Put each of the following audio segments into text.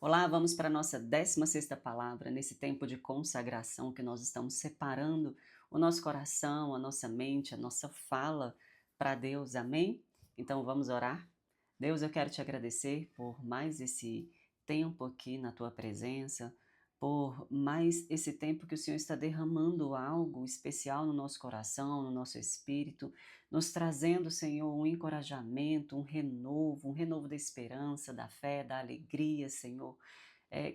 Olá, vamos para a nossa 16ª palavra, nesse tempo de consagração que nós estamos separando o nosso coração, a nossa mente, a nossa fala para Deus, amém? Então vamos orar? Deus, eu quero te agradecer por mais esse tempo aqui na tua presença, por mais esse tempo que o Senhor está derramando algo especial no nosso coração, no nosso espírito, nos trazendo, Senhor, um encorajamento, um renovo da esperança, da fé, da alegria, Senhor.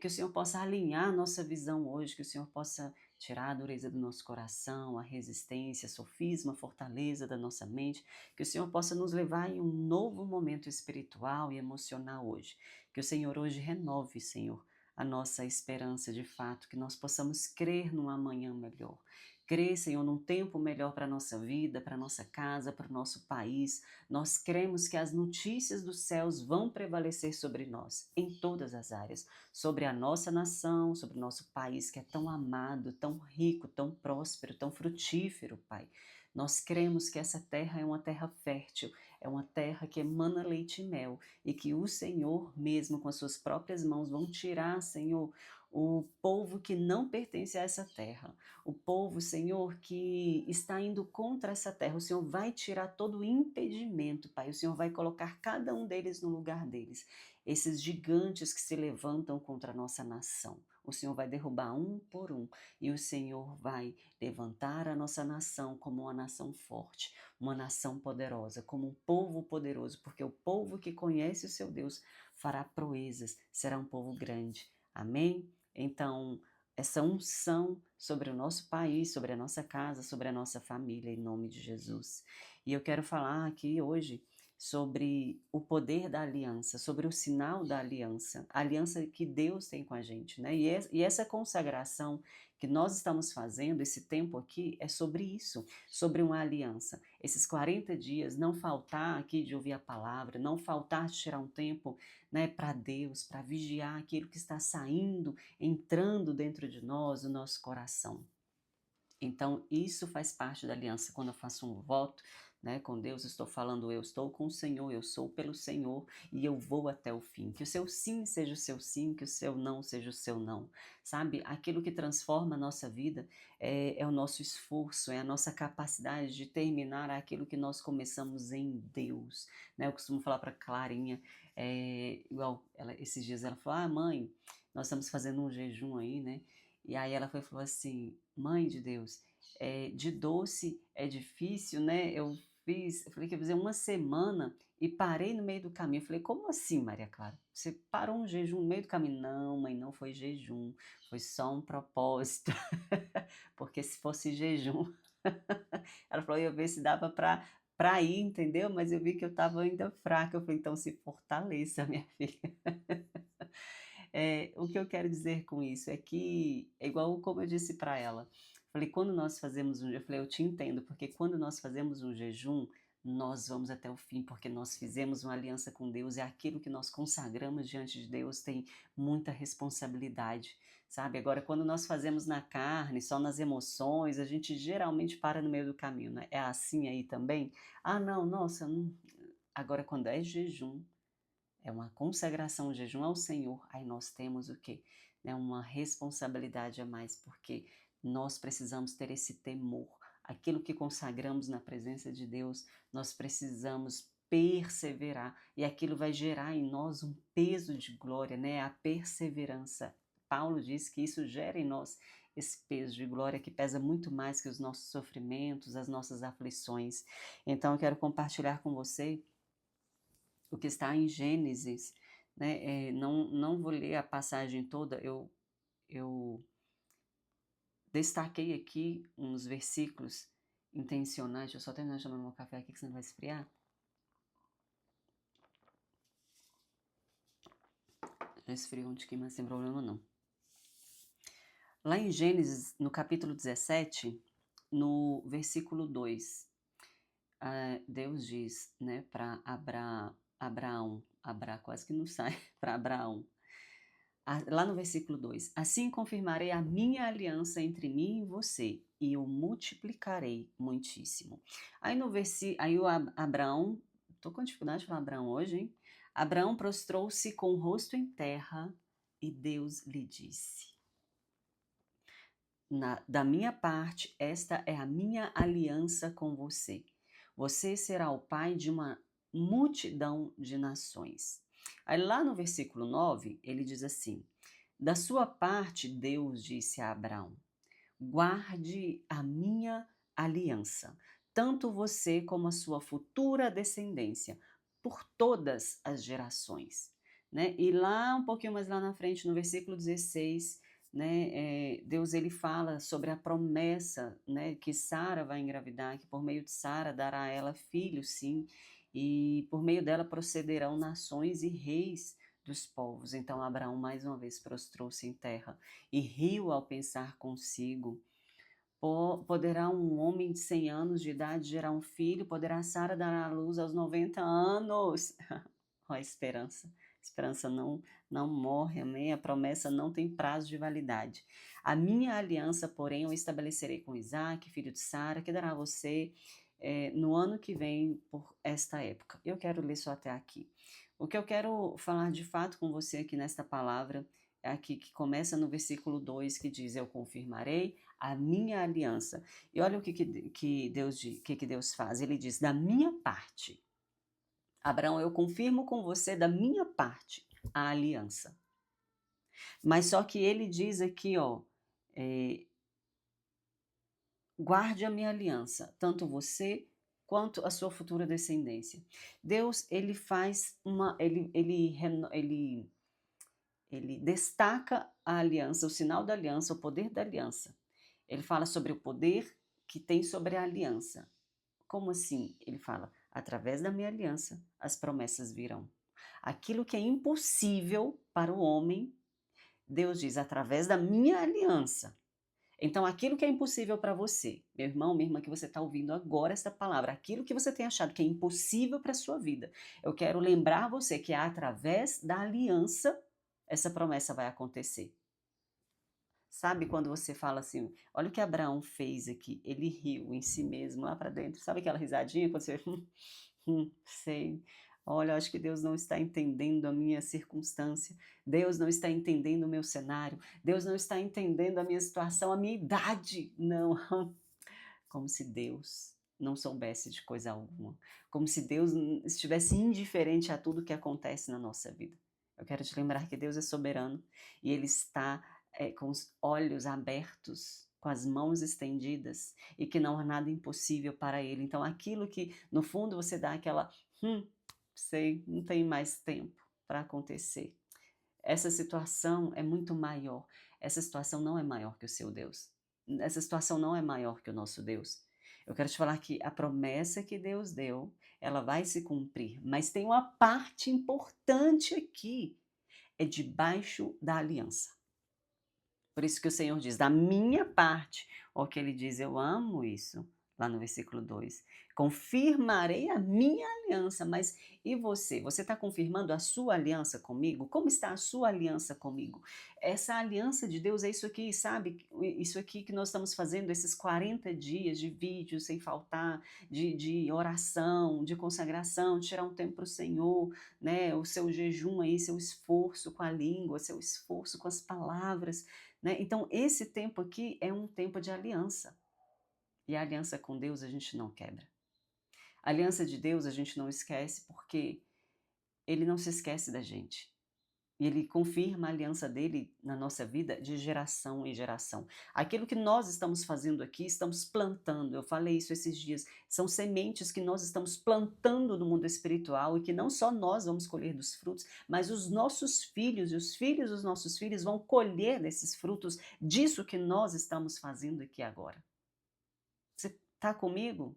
Que o Senhor possa alinhar a nossa visão hoje, que o Senhor possa tirar a dureza do nosso coração, a resistência, sofisma, a fortaleza da nossa mente, que o Senhor possa nos levar em um novo momento espiritual e emocional hoje. Que o Senhor hoje renove, Senhor, a nossa esperança de fato, que nós possamos crer num amanhã melhor. Crer, Senhor, num tempo melhor para a nossa vida, para a nossa casa, para o nosso país. Nós cremos que as notícias dos céus vão prevalecer sobre nós, em todas as áreas, sobre a nossa nação, sobre o nosso país que é tão amado, tão rico, tão próspero, tão frutífero, Pai. Nós cremos que essa terra é uma terra fértil, é uma terra que emana leite e mel, e que o Senhor mesmo com as suas próprias mãos vão tirar, Senhor, o povo que não pertence a essa terra, o povo, Senhor, que está indo contra essa terra. O Senhor vai tirar todo o impedimento, Pai. O Senhor vai colocar cada um deles no lugar deles. Esses gigantes que se levantam contra a nossa nação. O Senhor vai derrubar um por um, e o Senhor vai levantar a nossa nação como uma nação forte, uma nação poderosa, como um povo poderoso, porque o povo que conhece o seu Deus fará proezas, será um povo grande. Amém? Então, essa unção sobre o nosso país, sobre a nossa casa, sobre a nossa família, em nome de Jesus. E eu quero falar aqui hoje sobre o poder da aliança, sobre o sinal da aliança, a aliança que Deus tem com a gente, né? E essa consagração que nós estamos fazendo, esse tempo aqui, é sobre isso, sobre uma aliança. Esses 40 dias, não faltar aqui de ouvir a palavra, não faltar de tirar um tempo, né, para Deus, para vigiar aquilo que está saindo, entrando dentro de nós, o nosso coração. Então, isso faz parte da aliança. Quando eu faço um voto, né, com Deus, estou falando, eu estou com o Senhor, eu sou pelo Senhor e eu vou até o fim. Que o seu sim seja o seu sim, que o seu não seja o seu não. Sabe? Aquilo que transforma a nossa vida é o nosso esforço, é a nossa capacidade de terminar aquilo que nós começamos em Deus. Né? Eu costumo falar para Clarinha, igual esses dias ela falou, mãe, nós estamos fazendo um jejum aí, né? E aí ela falou assim, mãe de Deus, de doce é difícil, né? Eu falei que ia fazer uma semana e parei no meio do caminho. Eu falei, como assim, Maria Clara? Você parou um jejum no meio do caminho? Não, mãe, não foi jejum, foi só um propósito. Porque se fosse jejum, ela falou, eu ia ver se dava para ir, entendeu? Mas eu vi que eu estava ainda fraca. Eu falei, então se fortaleça, minha filha. O que eu quero dizer com isso é que, é igual como eu disse para ela, falei, quando nós fazemos eu falei, eu te entendo, porque quando nós fazemos um jejum, nós vamos até o fim, porque nós fizemos uma aliança com Deus, é aquilo que nós consagramos diante de Deus, tem muita responsabilidade, sabe? Agora, quando nós fazemos na carne, só nas emoções, a gente geralmente para no meio do caminho, né? É assim aí também? Ah, não, nossa, não. Agora quando é jejum, é uma consagração, um jejum ao Senhor, aí nós temos o quê? Né, uma responsabilidade a mais, porque nós precisamos ter esse temor. Aquilo que consagramos na presença de Deus, nós precisamos perseverar, e aquilo vai gerar em nós um peso de glória, né? A perseverança. Paulo diz que isso gera em nós esse peso de glória que pesa muito mais que os nossos sofrimentos, as nossas aflições. Então eu quero compartilhar com você o que está em Gênesis, né? Não vou ler a passagem toda, eu destaquei aqui uns versículos intencionais. Deixa eu só terminar de tomar meu café aqui, que senão vai esfriar. Já esfriou um tiquinho, mas sem problema não. Lá em Gênesis, no capítulo 17, no versículo 2, Deus diz, né, para Abraão, quase que não sai, para Abraão, lá no versículo 2, assim confirmarei a minha aliança entre mim e você, e o multiplicarei muitíssimo. Aí no versículo, aí o Abraão, tô com dificuldade de falar Abraão hoje, hein? Abraão prostrou-se com o rosto em terra E Deus lhe disse: da minha parte, esta é a minha aliança com você. Você será o pai de uma multidão de nações. Aí lá no versículo 9, ele diz assim: da sua parte, Deus disse a Abraão: guarde a minha aliança, tanto você como a sua futura descendência, por todas as gerações. Né? E lá, um pouquinho mais lá na frente, no versículo 16, né, Deus ele fala sobre a promessa, né, que Sara vai engravidar, que por meio de Sara dará a ela filhos, sim, e por meio dela procederão nações e reis dos povos. Então Abraão mais uma vez prostrou-se em terra e riu ao pensar consigo: poderá um homem de 100 anos de idade gerar um filho? Poderá Sara dar à luz aos 90 anos? Ó, a esperança. A esperança não morre, amém? A promessa não tem prazo de validade. A minha aliança, porém, eu estabelecerei com Isaac, filho de Sara, que dará a você no ano que vem, por esta época. Eu quero ler só até aqui. O que eu quero falar de fato com você aqui nesta palavra é aqui que começa no versículo 2, que diz: eu confirmarei a minha aliança. E olha o que Deus faz. Ele diz: da minha parte, Abraão, eu confirmo com você da minha parte a aliança. Mas só que ele diz aqui, ó, guarde a minha aliança, tanto você quanto a sua futura descendência. Deus, ele faz ele destaca a aliança, o sinal da aliança, o poder da aliança. Ele fala sobre o poder que tem sobre a aliança. Como assim? Ele fala: através da minha aliança, as promessas virão. Aquilo que é impossível para o homem, Deus diz: através da minha aliança. Então, aquilo que é impossível para você, meu irmão, minha irmã, que você está ouvindo agora essa palavra, aquilo que você tem achado que é impossível para a sua vida, eu quero lembrar você que é através da aliança essa promessa vai acontecer. Sabe quando você fala assim, olha o que Abraão fez aqui, ele riu em si mesmo lá para dentro, sabe aquela risadinha quando você, sei, olha, eu acho que Deus não está entendendo a minha circunstância, Deus não está entendendo o meu cenário, Deus não está entendendo a minha situação, a minha idade, não, como se Deus não soubesse de coisa alguma, como se Deus estivesse indiferente a tudo que acontece na nossa vida. Eu quero te lembrar que Deus é soberano e Ele está com os olhos abertos, com as mãos estendidas e que não há nada impossível para Ele. Então, aquilo que no fundo você dá aquela, sei, não tem mais tempo para acontecer. Essa situação é muito maior. Essa situação não é maior que o seu Deus. Essa situação não é maior que o nosso Deus. Eu quero te falar que a promessa que Deus deu, ela vai se cumprir, mas tem uma parte importante aqui, é debaixo da aliança. Por isso que o Senhor diz, da minha parte, ou que ele diz, eu amo isso, lá no versículo 2, confirmarei a minha aliança, mas e você? Você está confirmando a sua aliança comigo? Como está a sua aliança comigo? Essa aliança de Deus é isso aqui, sabe? Isso aqui que nós estamos fazendo, esses 40 dias de vídeo sem faltar, de oração, de consagração, de tirar um tempo para o Senhor, né? O seu jejum aí, seu esforço com a língua, seu esforço com as palavras, né? Então, esse tempo aqui é um tempo de aliança. E a aliança com Deus a gente não quebra. A aliança de Deus a gente não esquece porque Ele não se esquece da gente. E Ele confirma a aliança dele na nossa vida de geração em geração. Aquilo que nós estamos fazendo aqui, estamos plantando. Eu falei isso esses dias. São sementes que nós estamos plantando no mundo espiritual e que não só nós vamos colher dos frutos, mas os nossos filhos e os filhos dos nossos filhos vão colher desses frutos disso que nós estamos fazendo aqui agora. Você está comigo?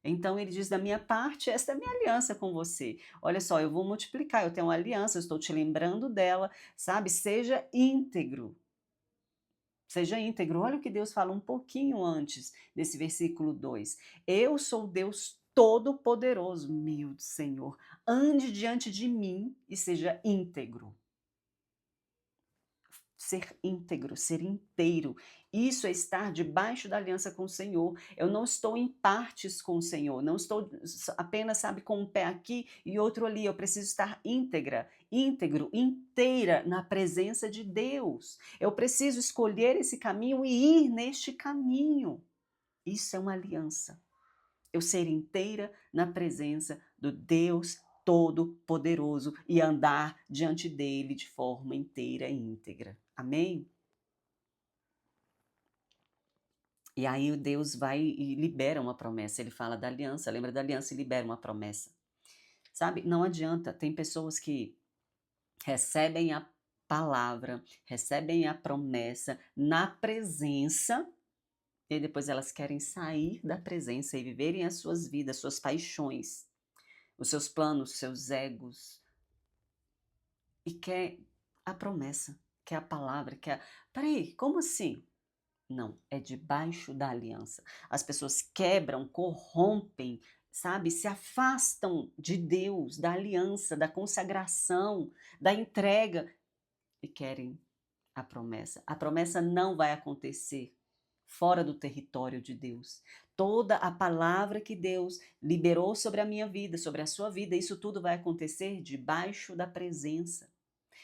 Então ele diz, da minha parte, esta é a minha aliança com você. Olha só, eu vou multiplicar, eu tenho uma aliança, eu estou te lembrando dela, sabe? Seja íntegro. Seja íntegro. Olha o que Deus fala um pouquinho antes desse versículo 2. Eu sou Deus Todo-Poderoso, meu Senhor. Ande diante de mim e seja íntegro. ser íntegro, ser inteiro. Isso é estar debaixo da aliança com o Senhor. Eu não estou em partes com o Senhor, não estou apenas, sabe, com um pé aqui e outro ali. Eu preciso estar íntegro, inteira na presença de Deus. Eu preciso escolher esse caminho e ir neste caminho. Isso é uma aliança. Eu ser inteira na presença do Deus Todo-Poderoso e andar diante dele de forma inteira e íntegra. Amém? E aí Deus vai e libera uma promessa. Ele fala da aliança, lembra da aliança e libera uma promessa. Sabe, não adianta. Tem pessoas que recebem a palavra, recebem a promessa na presença e depois elas querem sair da presença e viverem as suas vidas, suas paixões, os seus planos, seus egos. E quer a promessa, quer a palavra, quer. Peraí, como assim? Não, é debaixo da aliança. As pessoas quebram, corrompem, sabe? Se afastam de Deus, da aliança, da consagração, da entrega e querem a promessa. A promessa não vai acontecer fora do território de Deus. Toda a palavra que Deus liberou sobre a minha vida, sobre a sua vida, isso tudo vai acontecer debaixo da presença,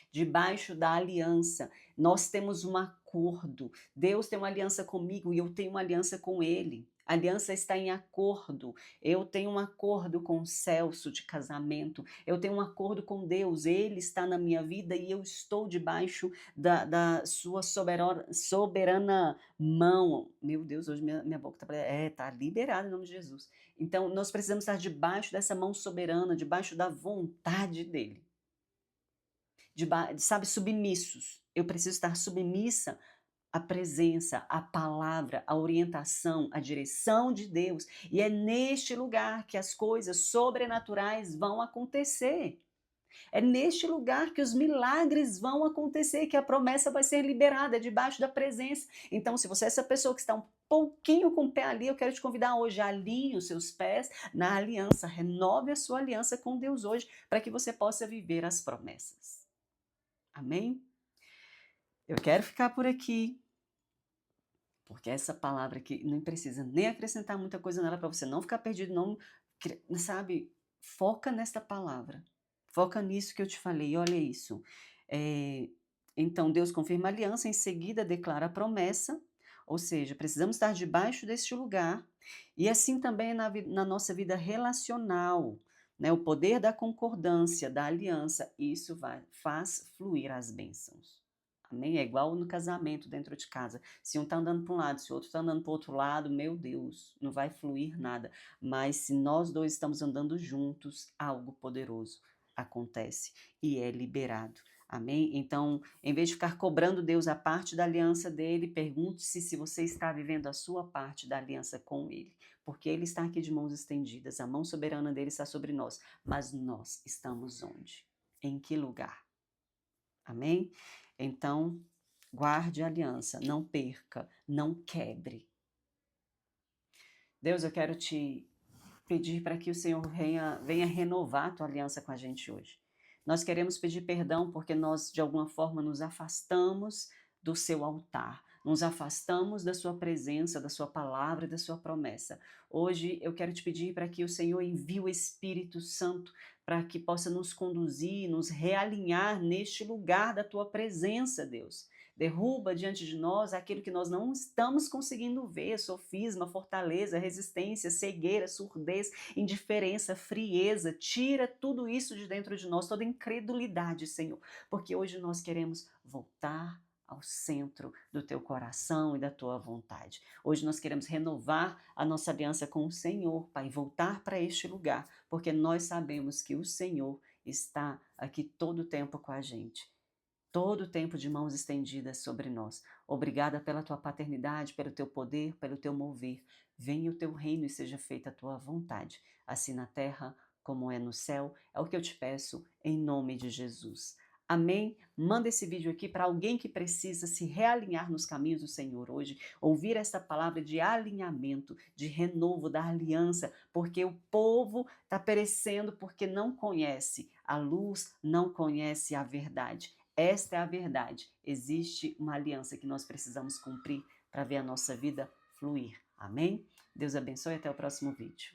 debaixo da aliança. Nós temos um acordo. Deus tem uma aliança comigo e eu tenho uma aliança com Ele. A aliança está em acordo. Eu tenho um acordo com o Celso de casamento. Eu tenho um acordo com Deus. Ele está na minha vida e eu estou debaixo da sua soberana mão. Meu Deus, hoje minha boca está liberada em nome de Jesus. Então, nós precisamos estar debaixo dessa mão soberana, debaixo da vontade dEle. Sabe, submissos. Eu preciso estar submissa à presença, à palavra, à orientação, à direção de Deus. E é neste lugar que as coisas sobrenaturais vão acontecer. É neste lugar que os milagres vão acontecer, que a promessa vai ser liberada, é debaixo da presença. Então, se você é essa pessoa que está um pouquinho com o pé ali, eu quero te convidar hoje, alinhe os seus pés na aliança, renove a sua aliança com Deus hoje, para que você possa viver as promessas. Amém? Eu quero ficar por aqui, porque essa palavra aqui não precisa nem acrescentar muita coisa nela para você não ficar perdido, não, sabe? Foca nesta palavra, foca nisso que eu te falei, olha isso. Então Deus confirma a aliança, em seguida declara a promessa, ou seja, precisamos estar debaixo deste lugar, e assim também na nossa vida relacional, né? O poder da concordância, da aliança, isso faz fluir as bênçãos. Amém? É igual no casamento dentro de casa. Se um está andando para um lado, se o outro está andando para o outro lado, meu Deus, não vai fluir nada. Mas se nós dois estamos andando juntos, algo poderoso acontece e é liberado. Amém? Então, em vez de ficar cobrando Deus a parte da aliança dele, pergunte-se se você está vivendo a sua parte da aliança com ele. Porque ele está aqui de mãos estendidas, a mão soberana dele está sobre nós. Mas nós estamos onde? Em que lugar? Amém? Então, guarde a aliança, não perca, não quebre. Deus, eu quero te pedir para que o Senhor venha renovar a tua aliança com a gente hoje. Nós queremos pedir perdão porque nós, de alguma forma, nos afastamos do seu altar, nos afastamos da sua presença, da sua palavra e da sua promessa. Hoje eu quero te pedir para que o Senhor envie o Espírito Santo para que possa nos conduzir, nos realinhar neste lugar da tua presença, Deus. Derruba diante de nós aquilo que nós não estamos conseguindo ver, sofisma, fortaleza, resistência, cegueira, surdez, indiferença, frieza. Tira tudo isso de dentro de nós, toda incredulidade, Senhor, porque hoje nós queremos voltar ao centro do teu coração e da tua vontade. Hoje nós queremos renovar a nossa aliança com o Senhor, Pai, voltar para este lugar, porque nós sabemos que o Senhor está aqui todo o tempo com a gente. Todo o tempo de mãos estendidas sobre nós. Obrigada pela tua paternidade, pelo teu poder, pelo teu mover. Venha o teu reino e seja feita a tua vontade, assim na terra como é no céu. É o que eu te peço em nome de Jesus. Amém? Manda esse vídeo aqui para alguém que precisa se realinhar nos caminhos do Senhor hoje, ouvir essa palavra de alinhamento, de renovo da aliança, porque o povo está perecendo porque não conhece a luz, não conhece a verdade. Esta é a verdade. Existe uma aliança que nós precisamos cumprir para ver a nossa vida fluir. Amém? Deus abençoe e até o próximo vídeo.